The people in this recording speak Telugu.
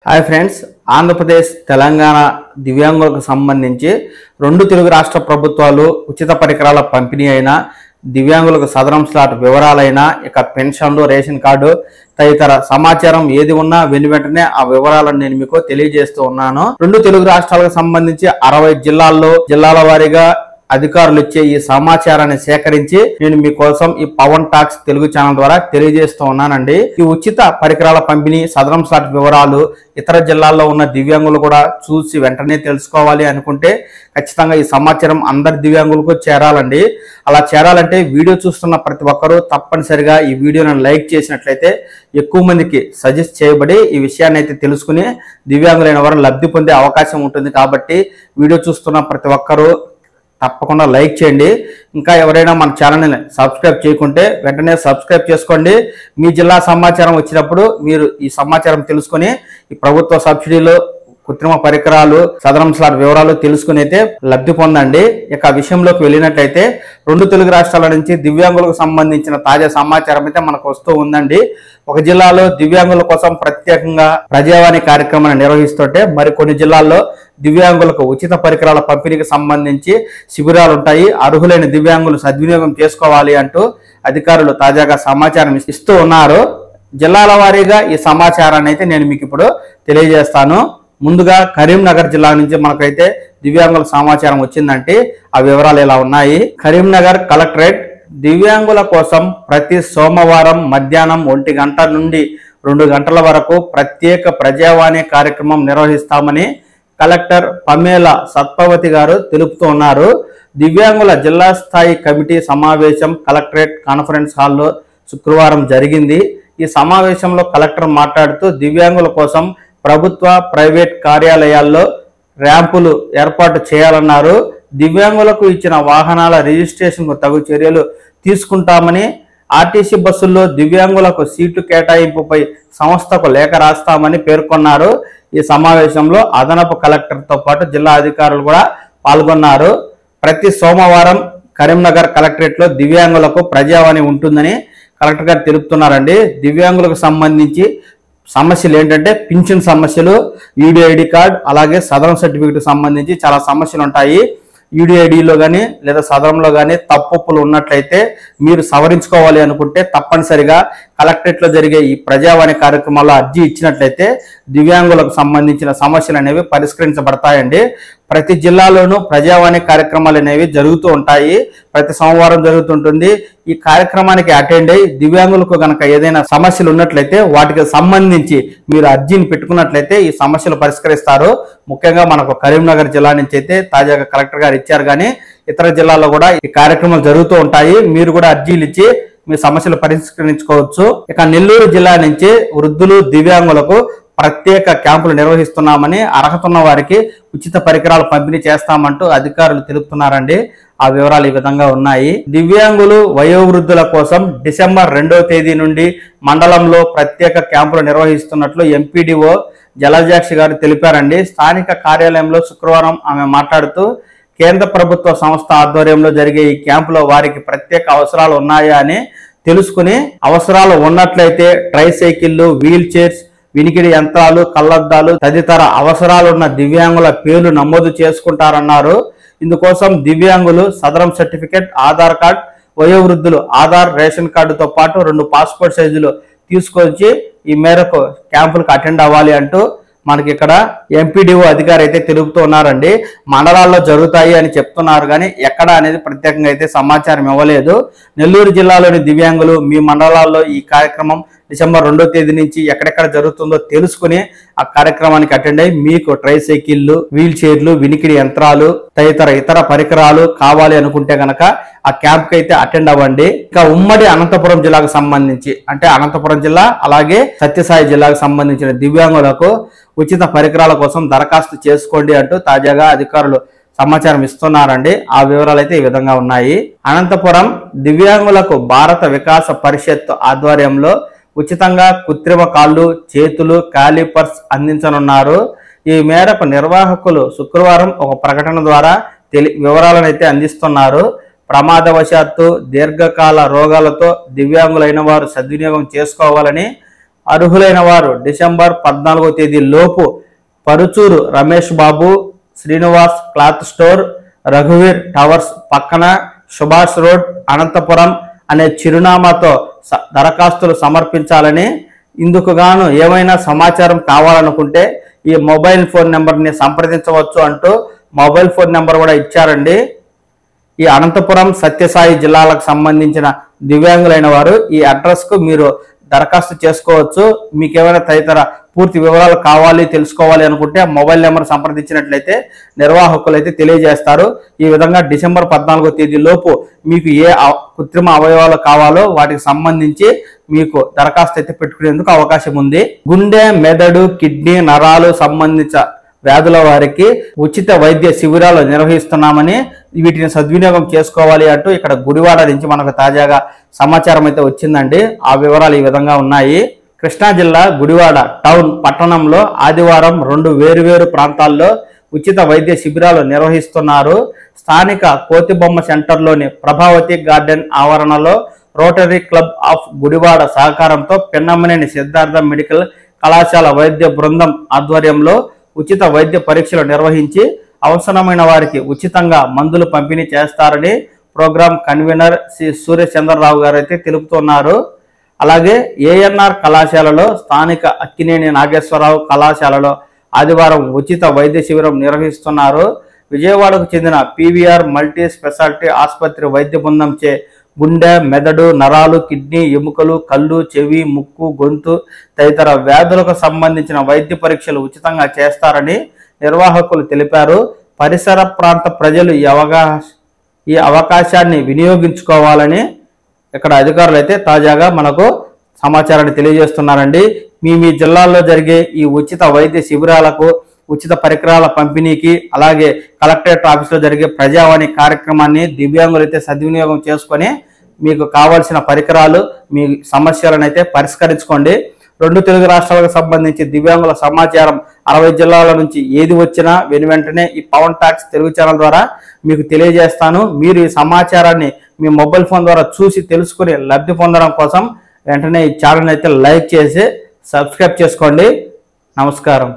హాయ్ ఫ్రెండ్స్, ఆంధ్రప్రదేశ్ తెలంగాణ దివ్యాంగులకు సంబంధించి రెండు తెలుగు రాష్ట్ర ప్రభుత్వాలు ఉచిత పరికరాల పంపిణీ అయిన దివ్యాంగులకు సదరం స్లాట్ వివరాలైన ఇక పెన్షన్లు, రేషన్ కార్డు తదితర సమాచారం ఏది ఉన్నా వెంటనే ఆ వివరాలను నేను మీకు తెలియజేస్తూ ఉన్నాను. రెండు తెలుగు రాష్ట్రాలకు సంబంధించి 60 జిల్లాల వారీగా అధికారులు ఇచ్చే ఈ సమాచారాన్ని సేకరించి నేను మీకోసం ఈ పవన్ టాక్స్ తెలుగు ఛానల్ ద్వారా తెలియజేస్తూ ఉన్నానండి. ఈ ఉచిత పరికరాల పంపిణీ, సదరం స్లాట్ వివరాలు ఇతర జిల్లాల్లో ఉన్న దివ్యాంగులు కూడా చూసి వెంటనే తెలుసుకోవాలి అనుకుంటే ఖచ్చితంగా ఈ సమాచారం అందరి దివ్యాంగులకు చేరాలండి. అలా చేరాలంటే వీడియో చూస్తున్న ప్రతి ఒక్కరూ తప్పనిసరిగా ఈ వీడియోను లైక్ చేసినట్లయితే ఎక్కువ మందికి సజెస్ట్ చేయబడి ఈ విషయాన్ని అయితే తెలుసుకుని దివ్యాంగులైన వారు లబ్ధి పొందే అవకాశం ఉంటుంది. కాబట్టి వీడియో చూస్తున్న ప్రతి ఒక్కరూ తప్పకుండా లైక్ చేయండి. ఇంకా ఎవరైనా మన ఛానల్ని సబ్స్క్రైబ్ చేయకుంటే వెంటనే సబ్స్క్రైబ్ చేసుకోండి. మీ జిల్లా సమాచారం వచ్చినప్పుడు మీరు ఈ సమాచారం తెలుసుకొని ఈ ప్రభుత్వ సబ్సిడీలు, కృత్రిమ పరికరాలు, సదరం స్లాట్ వివరాలు తెలుసుకుని అయితే లబ్ధి పొందండి. ఇక విషయంలోకి వెళ్ళినట్లయితే రెండు తెలుగు రాష్ట్రాల నుంచి దివ్యాంగులకు సంబంధించిన తాజా సమాచారం అయితే మనకు వస్తూ ఉందండి. ఒక జిల్లాలో దివ్యాంగుల కోసం ప్రత్యేకంగా ప్రజావాణి కార్యక్రమాన్ని నిర్వహిస్తుంటే మరికొన్ని జిల్లాల్లో దివ్యాంగులకు ఉచిత పరికరాల పంపిణీకి సంబంధించి శిబిరాలు ఉంటాయి. అర్హులైన దివ్యాంగులు సద్వినియోగం చేసుకోవాలి అంటూ అధికారులు తాజాగా సమాచారం ఇస్తూ ఉన్నారు. జిల్లాల వారీగా ఈ సమాచారాన్ని అయితే నేను మీకు ఇప్పుడు తెలియజేస్తాను. ముందుగా కరీంనగర్ జిల్లా నుంచి మనకైతే దివ్యాంగుల సమాచారం వచ్చిందంటే ఆ వివరాలు ఎలా ఉన్నాయి. కరీంనగర్ కలెక్టరేట్ దివ్యాంగుల కోసం ప్రతి సోమవారం మధ్యాహ్నం 1 గంట నుండి 2 గంటల వరకు ప్రత్యేక ప్రజావాణి కార్యక్రమం నిర్వహిస్తామని కలెక్టర్ పమేల సత్పవతి గారు తెలుపుతూ ఉన్నారు. దివ్యాంగుల జిల్లా స్థాయి కమిటీ సమావేశం కలెక్టరేట్ కాన్ఫరెన్స్ హాల్లో శుక్రవారం జరిగింది. ఈ సమావేశంలో కలెక్టర్ మాట్లాడుతూ దివ్యాంగుల కోసం ప్రభుత్వ, ప్రైవేట్ కార్యాలయాల్లో ర్యాంపులు ఏర్పాటు చేయాలన్నారు. దివ్యాంగులకు ఇచ్చిన వాహనాల రిజిస్ట్రేషన్కు తగు చర్యలు తీసుకుంటామని, ఆర్టీసీ బస్సుల్లో దివ్యాంగులకు సీటు కేటాయింపుపై సంస్థకు లేఖ రాస్తామని పేర్కొన్నారు. ఈ సమావేశంలో అదనపు కలెక్టర్తో పాటు జిల్లా అధికారులు కూడా పాల్గొన్నారు. ప్రతి సోమవారం కరీంనగర్ కలెక్టరేట్లో దివ్యాంగులకు ప్రజావాణి ఉంటుందని కలెక్టర్ గారు తెలుపుతున్నారండి. దివ్యాంగులకు సంబంధించి సమస్యలు ఏంటంటే పింఛన్ సమస్యలు, యూడిఐడి కార్డ్, అలాగే సదరం సర్టిఫికేట్ సంబంధించి చాలా సమస్యలు ఉంటాయి. యూడిఐడిలో కానీ లేదా సదరంలో కానీ తప్పులు ఉన్నట్లయితే మీరు సవరించుకోవాలి అనుకుంటే తప్పనిసరిగా కలెక్టరేట్లో జరిగే ఈ ప్రజావాణి కార్యక్రమాల్లో అర్జీ ఇచ్చినట్లయితే దివ్యాంగులకు సంబంధించిన సమస్యలు అనేవి పరిష్కరించబడతాయండి. ప్రతి జిల్లాలోనూ ప్రజావాణి కార్యక్రమాలు అనేవి జరుగుతూ ఉంటాయి. ప్రతి సోమవారం జరుగుతుంటుంది. ఈ కార్యక్రమానికి అటెండ్ అయ్యి దివ్యాంగులకు గనక ఏదైనా సమస్యలు ఉన్నట్లయితే వాటికి సంబంధించి మీరు అర్జీని పెట్టుకున్నట్లయితే ఈ సమస్యలు పరిష్కరిస్తారు. ముఖ్యంగా మనకు కరీంనగర్ జిల్లా నుంచి అయితే తాజాగా కలెక్టర్ గారు ఇచ్చారు, కానీ ఇతర జిల్లాల్లో కూడా ఈ కార్యక్రమాలు జరుగుతూ ఉంటాయి. మీరు కూడా అర్జీలు ఇచ్చి మీ సమస్యలు పరిష్కరించుకోవచ్చు. ఇక నెల్లూరు జిల్లా నుంచి వృద్ధులు, దివ్యాంగులకు ప్రత్యేక క్యాంపులు నిర్వహిస్తున్నామని, అర్హత ఉన్న వారికి ఉచిత పరికరాలు పంపిణీ చేస్తామంటూ అధికారులు తెలుపుతున్నారండి. ఆ వివరాలు ఈ విధంగా ఉన్నాయి. దివ్యాంగులు, వయోవృద్ధుల కోసం డిసెంబర్ 2వ తేదీ నుండి మండలంలో ప్రత్యేక క్యాంపులు నిర్వహిస్తున్నట్లు ఎంపీడీఓ జలజాక్షి గారు తెలిపారండి. స్థానిక కార్యాలయంలో శుక్రవారం ఆమె మాట్లాడుతూ కేంద్ర ప్రభుత్వ సంస్థ ఆధ్వర్యంలో జరిగే ఈ క్యాంపులో వారికి ప్రత్యేక అవసరాలు ఉన్నాయా అని తెలుసుకుని అవసరాలు ఉన్నట్లయితే ట్రైసైకిళ్లు, వీల్ చైర్స్, వినికిడి యంత్రాలు, కళ్లద్దాలు తదితర అవసరాలున్న దివ్యాంగుల పేర్లు నమోదు చేసుకుంటారన్నారు. ఇందుకోసం దివ్యాంగులు సదరం సర్టిఫికేట్, ఆధార్ కార్డ్, వయోవృద్ధులు ఆధార్, రేషన్ కార్డుతో పాటు 2 పాస్పోర్ట్ సైజులు తీసుకొచ్చి ఈ మేరకు క్యాంపులకు అటెండ్ అవ్వాలి అంటూ మనకి ఇక్కడ ఎంపీడీఓ అధికారి అయితే తెలుపుతూ ఉన్నారండి. మండలాల్లో జరుగుతాయి అని చెప్తున్నారు, కానీ ఎక్కడ అనేది ప్రత్యేకంగా అయితే సమాచారం ఇవ్వలేదు. నెల్లూరు జిల్లాలోని దివ్యాంగులు మీ మండలాల్లో ఈ కార్యక్రమం డిసెంబర్ 2వ తేదీ నుంచి ఎక్కడెక్కడ జరుగుతుందో తెలుసుకుని ఆ కార్యక్రమానికి అటెండ్ అయ్యి మీకు ట్రైసైకిళ్లు, వీల్ చైర్లు, వినికిడి యంత్రాలు తదితర ఇతర పరికరాలు కావాలి అనుకుంటే గనక ఆ క్యాంప్ కి అయితే అటెండ్ అవ్వండి. ఇంకా ఉమ్మడి అనంతపురం జిల్లాకు సంబంధించి అంటే అనంతపురం జిల్లా అలాగే సత్యసాయి జిల్లాకు సంబంధించిన దివ్యాంగులకు ఉచిత పరికరాల కోసం దరఖాస్తు చేసుకోండి అంటూ తాజాగా అధికారులు సమాచారం ఇస్తున్నారండి. ఆ వివరాలు అయితే ఈ విధంగా ఉన్నాయి. అనంతపురం దివ్యాంగులకు భారత వికాస పరిషత్ ఆధ్వర్యంలో ఉచితంగా కృత్రిమ కాళ్ళు, చేతులు, కాలిపర్స్ అందించనున్నారు. ఈ మేరకు నిర్వాహకులు శుక్రవారం ఒక ప్రకటన ద్వారా వివరాలను అయితే అందిస్తున్నారు. ప్రమాదవశాత్తు దీర్ఘకాల రోగాలతో దివ్యాంగులైన వారు సద్వినియోగం చేసుకోవాలని అర్హులైన వారు డిసెంబర్ 14వ తేదీ లోపు Paruchuru Ramesh Babu, Srinivas cloth store, రఘువీర్ towers పక్కన, సుభాష్ రోడ్, అనంతపురం అనే చిరునామాతో దరఖాస్తులు సమర్పించాలని, ఇందుకు గాను ఏమైనా సమాచారం కావాలనుకుంటే ఈ మొబైల్ ఫోన్ నెంబర్ని సంప్రదించవచ్చు అంటూ మొబైల్ ఫోన్ నెంబర్ కూడా ఇచ్చారండి. ఈ అనంతపురం, సత్యసాయి జిల్లాలకు సంబంధించిన దివ్యాంగులైన వారు ఈ అడ్రస్కు మీరు దరఖాస్తు చేసుకోవచ్చు. మీకు ఏమైనా తదితర పూర్తి వివరాలు కావాలి, తెలుసుకోవాలి అనుకుంటే మొబైల్ నెంబర్ సంప్రదించినట్లయితే నిర్వాహకులు అయితే తెలియజేస్తారు. ఈ విధంగా డిసెంబర్ 14వ తేదీ లోపు మీకు ఏ కృత్రిమ అవయవాలు కావాలో వాటికి సంబంధించి మీకు దరఖాస్తు అయితే పెట్టుకునేందుకు అవకాశం ఉంది. గుండె, మెదడు, కిడ్నీ, నరాలు సంబంధించిన వ్యాధుల వారికి ఉచిత వైద్య శిబిరాలు నిర్వహిస్తున్నామని, వీటిని సద్వినియోగం చేసుకోవాలి అంటూ ఇక్కడ గుడివాడ నుంచి మనకు తాజాగా సమాచారం అయితే వచ్చిందండి. ఆ వివరాలు ఈ విధంగా ఉన్నాయి. కృష్ణా జిల్లా గుడివాడ టౌన్ పట్టణంలో ఆదివారం 2 వేరువేరు ప్రాంతాల్లో ఉచిత వైద్య శిబిరాలు నిర్వహిస్తున్నారు. స్థానిక కోతిబొమ్మ సెంటర్లోని ప్రభావతి గార్డెన్ ఆవరణలో రోటరీ క్లబ్ ఆఫ్ గుడివాడ సహకారంతో పిన్నమనేని సిద్ధార్థ మెడికల్ కళాశాల వైద్య బృందం ఆధ్వర్యంలో ఉచిత వైద్య పరీక్షలు నిర్వహించి అవసరమైన వారికి ఉచితంగా మందులు పంపిణీ చేస్తారని ప్రోగ్రాం కన్వీనర్ శ్రీ సూర్యచంద్రరావు గారు అయితే తెలుపుతున్నారు. అలాగే ఏఎన్ఆర్ కళాశాలలో స్థానిక అక్కినేని నాగేశ్వరరావు కళాశాలలో ఆదివారం ఉచిత వైద్య శిబిరం నిర్వహిస్తున్నారు. విజయవాడకు చెందిన పీవీఆర్ మల్టీ స్పెషాలిటీ ఆసుపత్రి వైద్య బృందంచే గుండె, మెదడు, నరాలు, కిడ్నీ, ఎముకలు, కళ్ళు, చెవి, ముక్కు, గొంతు తదితర వ్యాధులకు సంబంధించిన వైద్య పరీక్షలు ఉచితంగా చేస్తారని నిర్వాహకులు తెలిపారు. పరిసర ప్రాంత ప్రజలు ఈ అవకాశాన్ని వినియోగించుకోవాలని ఇక్కడ అధికారులు అయితే తాజాగా మనకు సమాచారాన్ని తెలియజేస్తున్నారండి. మీ జిల్లాల్లో జరిగే ఈ ఉచిత వైద్య శిబిరాలకు, ఉచిత పరికరాల పంపిణీకి, అలాగే కలెక్టరేట్ ఆఫీసులో జరిగే ప్రజావాణి కార్యక్రమాన్ని దివ్యాంగులు అయితే సద్వినియోగం చేసుకొని మీకు కావాల్సిన పరికరాలు, మీ సమస్యలను అయితే పరిష్కరించుకోండి. 2 తెలుగు రాష్ట్రాలకు సంబంధించి దివ్యాంగుల సమాచారం 60 జిల్లాల నుంచి ఏది వచ్చినా వెంటనే ఈ పవన్ టాక్స్ తెలుగు ఛానల్ ద్వారా మీకు తెలియజేస్తాను. మీరు ఈ సమాచారాన్ని మీ మొబైల్ ఫోన్ ద్వారా చూసి తెలుసుకుని లబ్ధి పొందడం కోసం వెంటనే ఈ ఛానల్ అయితే లైక్ చేసి సబ్స్క్రైబ్ చేసుకోండి. నమస్కారం.